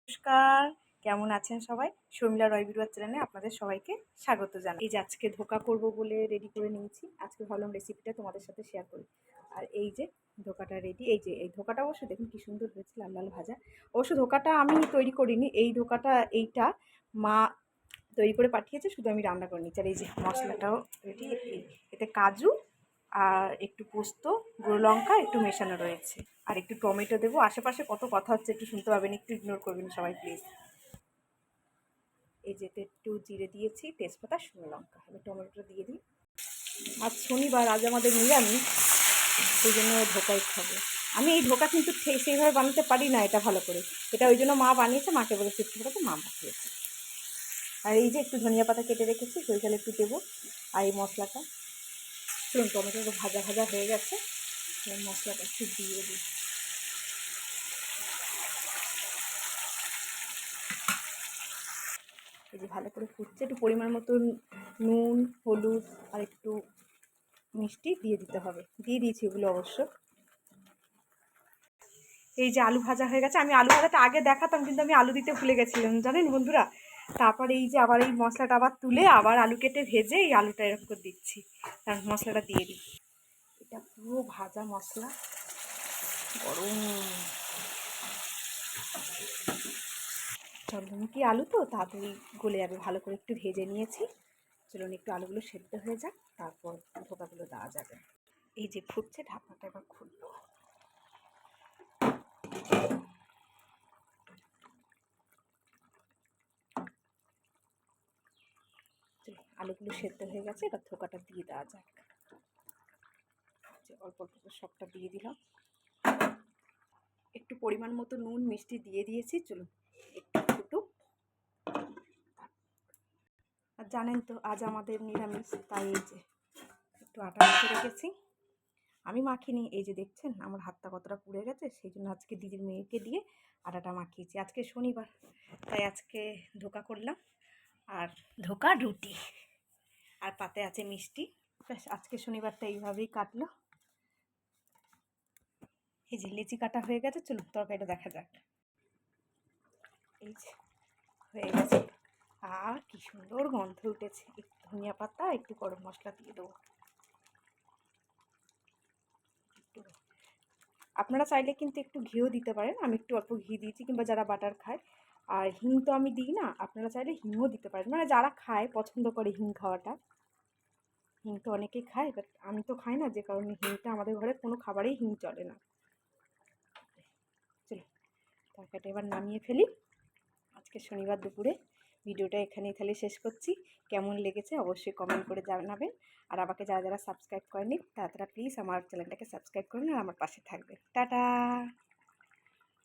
নমস্কার, কেমন আছেন সবাই? শর্মিলা রয় বিরুয়া চ্যানেলে আপনাদের সবাইকে স্বাগত জানাই। এই যে আজকে ধোকা করব বলে রেডি করে নিয়েছি। আজকে ভাবলাম রেসিপিটা তোমাদের সাথে শেয়ার করি। আর এই যে ধোকাটা রেডি। এই যে এই ধোকাটা অবশ্য দেখুন কি সুন্দর হয়েছে, লাল লাল ভাজা। অবশ্য ধোকাটা আমি তৈরি করিনি, এই ধোকাটা এইটা মা তৈরি করে পাঠিয়েছে, শুধু আমি রান্না করে নিচ্ছি। আর এই যে মশলাটাও রেডি। এতে কাজু আর একটু পোস্ত, গুঁড়ো লঙ্কা একটু মেশানো রয়েছে, আর একটু টমেটো দেবো। আশেপাশে কত কথা হচ্ছে, একটু শুনতে পাবেন, একটু ইগনোর করবেন সবাই প্লিজ। এই যেতে একটু জিরে দিয়েছি, তেজপাতা, শুকনো লঙ্কা, আমি টমেটো দিয়ে দিই। আজ শনিবার, আজ আমাদের নিরামিষ, সেই জন্য ধোকাই খাবো। আমি এই ধোকা কিন্তু সেইভাবে বানাতে পারি না এটা ভালো করে। এটা ওই জন্য মা বানিয়েছে, মাকে বলেছে একটু করে, মা বানিয়েছে। আর এই যে একটু ধনিয়া পাতা কেটে রেখেছি, সরিষালে একটু দেবো। আর এই মশলাটা চলুন, টমেটোটা ভাজা ভাজা হয়ে গেছে, মশলাটা একটু দিয়ে দিই। এই যে ভালো করে ফুটছে, একটু পরিমাণ মতো নুন, হলুদ আর একটু মিষ্টি দিয়ে দিতে হবে। দিয়ে দিয়েছি এগুলো অবশ্য। এই যে আলু ভাজা হয়ে গেছে। আমি আলু ভাজাটা আগে দেখাতাম, কিন্তু আমি আলু দিতে ভুলে গেছিলাম জানেন বন্ধুরা। তারপরে এই যে আবার এই মশলাটা আবার তুলে আবার আলু কেটে ভেজে এই আলুটা এরকম করে দিচ্ছি, তার মশলাটা দিয়ে দিই। এটা পুরো ভাজা মশলা, গরম। চন্দ্রমুখী আলু তো তাড়াতাড়ি গলে যাবে, ভালো করে একটু ভেজে নিয়েছি। চলুন একটু আলুগুলো সেদ্ধ হয়ে যাক, তারপর ধোকাগুলো দেওয়া যাবে। এই যে ফুটছে, ঢাকনাটা এবার খুলবো। আলুগুলো সেদ্ধ হয়ে গেছে, এবার ধোকাটা দিয়ে দেওয়া যাক। অল্প অল্প সবটা দিয়ে দিলাম। একটু পরিমাণ মতো নুন মিষ্টি দিয়ে দিয়েছি। চলুন একটু ফুটুক। আর জানেন তো আজ আমাদের নিরামিষ, তাই এই যে একটু আটা মেখে রেখেছি। আমি মাখিনি, এই যে দেখছেন আমার হাতটা কতটা পুড়ে গেছে, সেই জন্য আজকে দিদির মেয়েকে দিয়ে আটাটা মাখিয়েছি। আজকে শনিবার, তাই আজকে ধোকা করলাম, আর ধোকা রুটি, আর পাতে আছে মিষ্টি। ব্যাস, আজকে শনিবারটা এইভাবেই কাটলো। এই যে লেচি কাটা হয়ে গেছে, চলুন তরকারিটা দেখা যাক। এই যে হয়ে গেছে, আর কি সুন্দর গন্ধ উঠেছে। একটু ধনিয়া পাতা, একটু গরম মশলা দিয়ে দেবো। একটু আপনারা চাইলে কিন্তু একটু ঘিও দিতে পারেন, আমি একটু অল্প ঘি দিয়েছি, কিংবা যারা বাটার খায়। আর হিং তো আমি দিই না, আপনারা চাইলে হিংও দিতে পারেন, মানে যারা খায় পছন্দ করে হিং খাওয়াটা। হিং তো অনেকেই খায়, বাট আমি তো খাই না, যে কারণে হিংটা আমাদের ঘরে কোনো খাবারেই হিং চলে না। চলো তরকারিটা এবার নামিয়ে ফেলি। আজকে শনিবার দুপুরে ভিডিওটা এখানেই তাহলে শেষ করছি। কেমন লেগেছে অবশ্যই কমেন্ট করে জানাবেন। আর আমাকে যারা যারা সাবস্ক্রাইব করেনি তারা প্লিজ আমার চ্যানেলটাকে সাবস্ক্রাইব করুন আর আমার পাশে থাকবেন। টাটা।